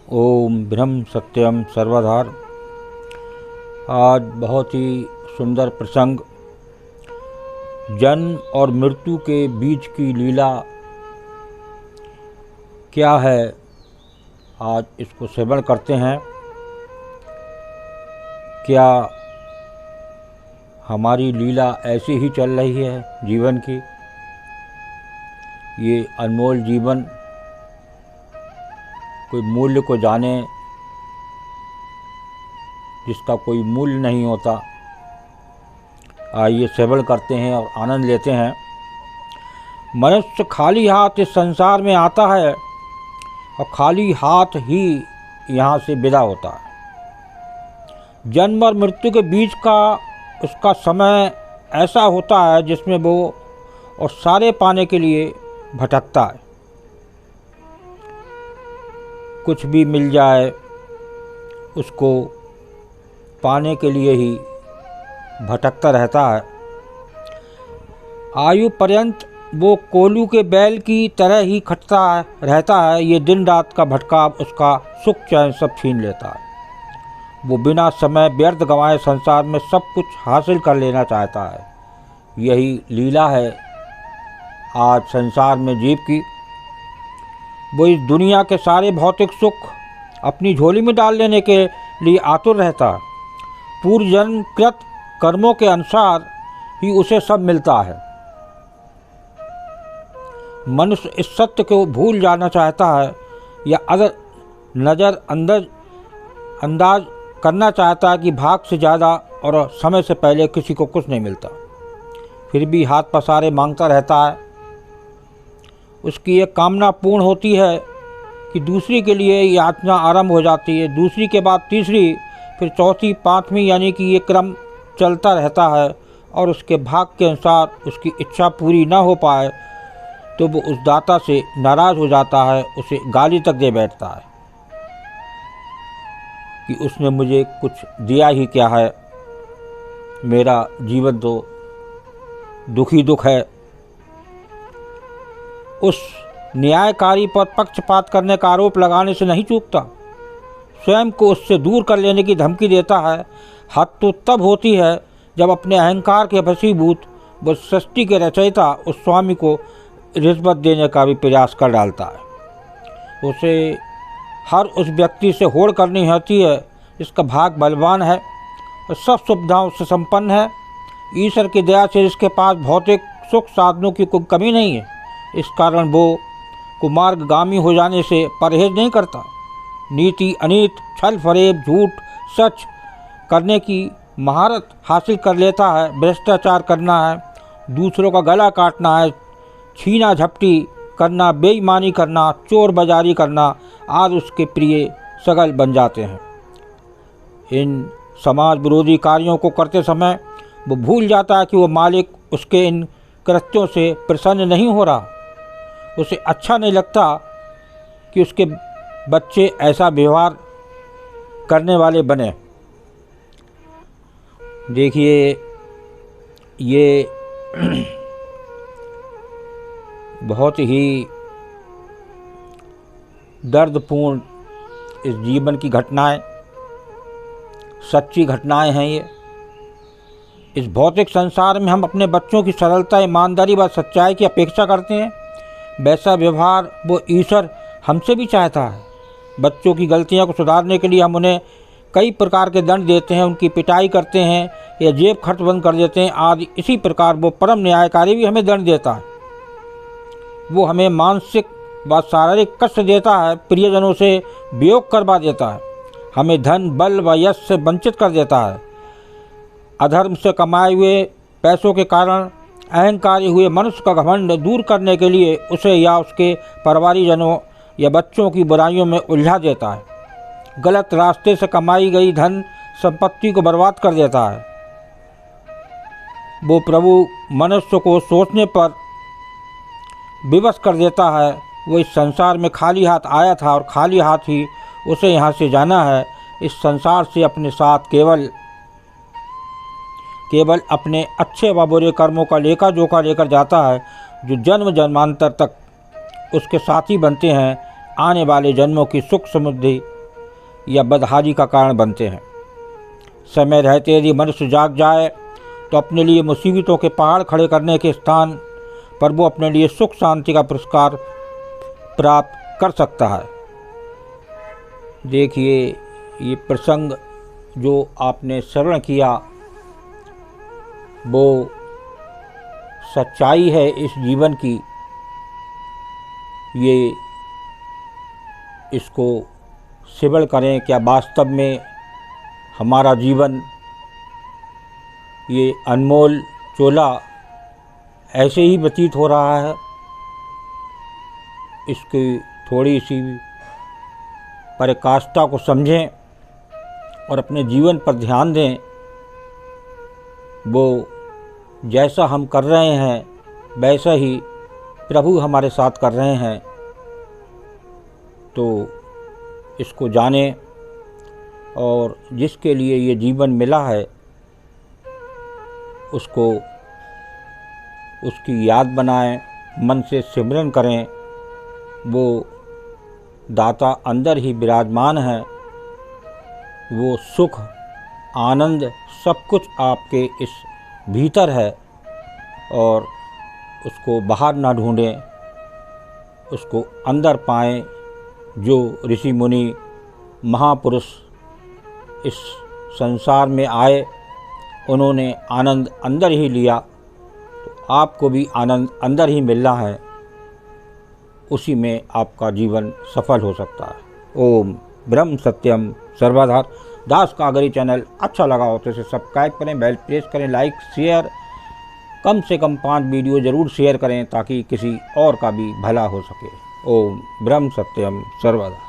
ओम ब्रह्म सत्यम सर्वधार। आज बहुत ही सुंदर प्रसंग, जन्म और मृत्यु के बीच की लीला क्या है, आज इसको श्रवण करते हैं। क्या हमारी लीला ऐसी ही चल रही है जीवन की? ये अनमोल जीवन कोई मूल्य को जाने जिसका कोई मूल्य नहीं होता। आइए श्रवण करते हैं और आनंद लेते हैं। मनुष्य खाली हाथ इस संसार में आता है और खाली हाथ ही यहाँ से विदा होता है। जन्म और मृत्यु के बीच का उसका समय ऐसा होता है जिसमें वो और सारे पाने के लिए भटकता है। कुछ भी मिल जाए उसको पाने के लिए ही भटकता रहता है। आयु पर्यंत वो कोल्हू के बैल की तरह ही खटता रहता है। ये दिन रात का भटकाव उसका सुख चैन सब छीन लेता है। वो बिना समय व्यर्थ गंवाए संसार में सब कुछ हासिल कर लेना चाहता है। यही लीला है आज संसार में जीव की। वो इस दुनिया के सारे भौतिक सुख अपनी झोली में डाल लेने के लिए आतुर रहता है। पूर्व जन्म कृत कर्मों के अनुसार ही उसे सब मिलता है। मनुष्य इस सत्य को भूल जाना चाहता है या नज़र अंदाज करना चाहता है कि भाग से ज़्यादा और समय से पहले किसी को कुछ नहीं मिलता। फिर भी हाथ पसारे मांगता रहता है। उसकी एक कामना पूर्ण होती है कि दूसरी के लिए याचना आरंभ हो जाती है। दूसरी के बाद तीसरी, फिर चौथी, पांचवीं, यानी कि ये क्रम चलता रहता है। और उसके भाग के अनुसार उसकी इच्छा पूरी ना हो पाए तो वो उस दाता से नाराज़ हो जाता है, उसे गाली तक दे बैठता है कि उसने मुझे कुछ दिया ही क्या है, मेरा जीवन तो दुखी दुख है। उस न्यायकारी पर पक्षपात करने का आरोप लगाने से नहीं चूकता। स्वयं को उससे दूर कर लेने की धमकी देता है। हद तो तब होती है जब अपने अहंकार के वशीभूत वो सृष्टि के रचयिता उस स्वामी को रिश्वत देने का भी प्रयास कर डालता है। उसे हर उस व्यक्ति से होड़ करनी होती है जिसका भाग बलवान है और सब सुविधाओं से संपन्न है। ईश्वर की दया से जिसके पास भौतिक सुख साधनों की कोई कमी नहीं है। इस कारण वो कुमार्गगामी हो जाने से परहेज नहीं करता। नीति, अनीति, छल फरेब, झूठ, सच करने की महारत हासिल कर लेता है। भ्रष्टाचार करना है, दूसरों का गला काटना है, छीना झपटी करना, बेईमानी करना, चोर बाजारी करना आदि उसके प्रिय सगल बन जाते हैं। इन समाज विरोधी कार्यों को करते समय वो भूल जाता है कि वो मालिक उसके इन कृत्यों से प्रसन्न नहीं हो रहा। उसे अच्छा नहीं लगता कि उसके बच्चे ऐसा व्यवहार करने वाले बने। देखिए, ये बहुत ही दर्दपूर्ण इस जीवन की घटनाएं, सच्ची घटनाएं हैं ये। इस भौतिक संसार में हम अपने बच्चों की सरलता, ईमानदारी व सच्चाई की अपेक्षा करते हैं। वैसा व्यवहार वो ईश्वर हमसे भी चाहता है। बच्चों की गलतियां को सुधारने के लिए हम उन्हें कई प्रकार के दंड देते हैं, उनकी पिटाई करते हैं या जेब खर्च बंद कर देते हैं आदि। इसी प्रकार वो परम न्यायकारी भी हमें दंड देता है। वो हमें मानसिक व शारीरिक कष्ट देता है, प्रियजनों से वियोग करवा देता है, हमें धन, बल व यश से वंचित कर देता है। अधर्म से कमाए हुए पैसों के कारण अहंकारी हुए मनुष्य का घमंड दूर करने के लिए उसे या उसके परिवारीजनों या बच्चों की बुराइयों में उलझा देता है। गलत रास्ते से कमाई गई धन संपत्ति को बर्बाद कर देता है। वो प्रभु मनुष्य को सोचने पर विवश कर देता है। वो इस संसार में खाली हाथ आया था और खाली हाथ ही उसे यहाँ से जाना है। इस संसार से अपने साथ केवल अपने अच्छे व बुरे कर्मों का लेखा जोखा लेकर जाता है, जो जन्म जन्मांतर तक उसके साथी बनते हैं। आने वाले जन्मों की सुख समृद्धि या बदहाली का कारण बनते हैं। समय रहते यदि मनुष्य जाग जाए तो अपने लिए मुसीबतों के पहाड़ खड़े करने के स्थान पर वो अपने लिए सुख शांति का पुरस्कार प्राप्त कर सकता है। देखिए, ये प्रसंग जो आपने श्रवण किया वो सच्चाई है इस जीवन की। ये इसको श्रवण करें, क्या वास्तव में हमारा जीवन ये अनमोल चोला ऐसे ही व्यतीत हो रहा है। इसकी थोड़ी सी पराकाष्ठा को समझें और अपने जीवन पर ध्यान दें। वो जैसा हम कर रहे हैं वैसा ही प्रभु हमारे साथ कर रहे हैं। तो इसको जानें और जिसके लिए ये जीवन मिला है उसको उसकी याद बनाएं, मन से सिमरन करें। वो दाता अंदर ही विराजमान है। वो सुख आनंद सब कुछ आपके इस भीतर है और उसको बाहर ना ढूंढें, उसको अंदर पाएं। जो ऋषि मुनि महापुरुष इस संसार में आए उन्होंने आनंद अंदर ही लिया, तो आपको भी आनंद अंदर ही मिलना है। उसी में आपका जीवन सफल हो सकता है। ओम ब्रह्म सत्यम सर्वधार। दास कागरी चैनल अच्छा लगा हो तो इसे सब्सक्राइब करें, बेल प्रेस करें, लाइक शेयर कम से कम 5 वीडियो ज़रूर शेयर करें ताकि किसी और का भी भला हो सके। ओम ब्रह्म सत्यम सर्वदा।